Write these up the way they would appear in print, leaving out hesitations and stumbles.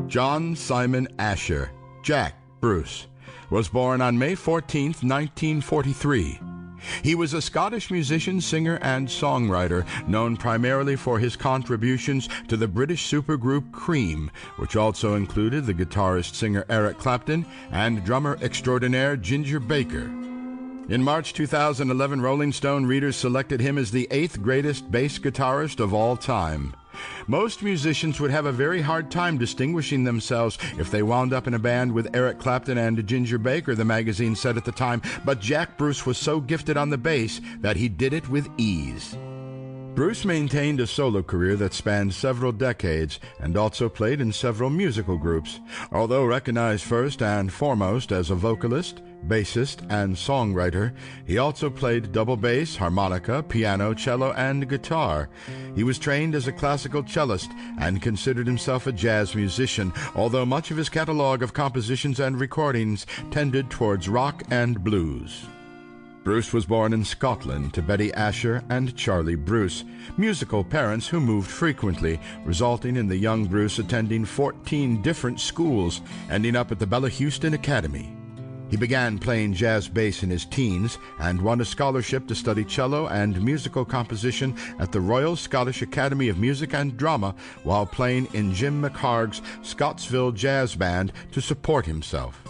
John Simon Asher, Jack Bruce, was born on May 14, 1943. He was a Scottish musician, singer, and songwriter, known primarily for his contributions to the British supergroup Cream, which also included the guitarist-singer Eric Clapton and drummer extraordinaire Ginger Baker. In March 2011, Rolling Stone readers selected him as the 8th greatest bass guitarist of all time. Most musicians would have a very hard time distinguishing themselves if they wound up in a band with Eric Clapton and Ginger Baker, the magazine said at the time, but Jack Bruce was so gifted on the bass that he did it with ease. Bruce maintained a solo career that spanned several decades and also played in several musical groups. Although recognized first and foremost as a vocalist, bassist, and songwriter, he also played double bass, harmonica, piano, cello, and guitar. He was trained as a classical cellist and considered himself a jazz musician, although much of his catalog of compositions and recordings tended towards rock and blues. Bruce was born in Scotland to Betty Asher and Charlie Bruce, musical parents who moved frequently, resulting in the young Bruce attending 14 different schools, ending up at the Bella Houston Academy. He began playing jazz bass in his teens and won a scholarship to study cello and musical composition at the Royal Scottish Academy of Music and Drama while playing in Jim McHarg's Scottsville Jazz Band to support himself.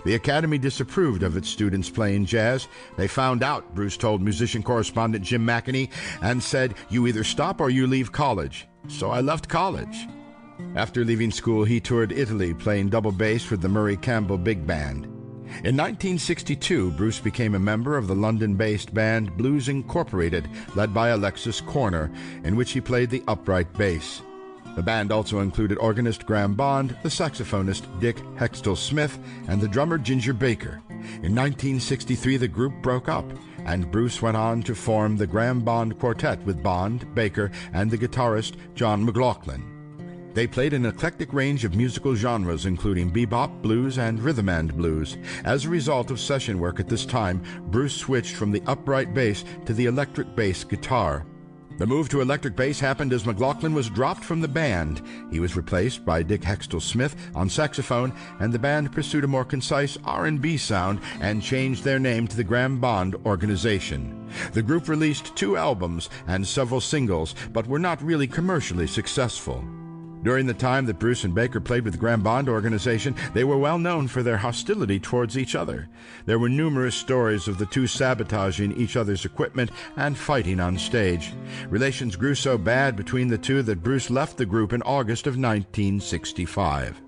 The Academy disapproved of its students playing jazz. They found out, Bruce told musician correspondent Jim McEnany, and said, "You either stop or you leave college." So I left college. After leaving school, he toured Italy playing double bass with the Murray Campbell Big Band. In 1962, Bruce became a member of the London-based band Blues Incorporated, led by Alexis Corner, in which he played the upright bass. The band also included organist Graham Bond, the saxophonist Dick Hextall-Smith, and the drummer Ginger Baker. In 1963, the group broke up, and Bruce went on to form the Graham Bond Quartet with Bond, Baker, and the guitarist John McLaughlin. They played an eclectic range of musical genres, including bebop, blues, and rhythm and blues. As a result of session work at this time, Bruce switched from the upright bass to the electric bass guitar. The move to electric bass happened as McLaughlin was dropped from the band. He was replaced by Dick Hextall-Smith on saxophone, and the band pursued a more concise R&B sound and changed their name to the Graham Bond Organization. The group released 2 albums and several singles, but were not really commercially successful. During the time that Bruce and Baker played with the Graham Bond Organization, they were well known for their hostility towards each other. There were numerous stories of the two sabotaging each other's equipment and fighting on stage. Relations grew so bad between the two that Bruce left the group in August of 1965.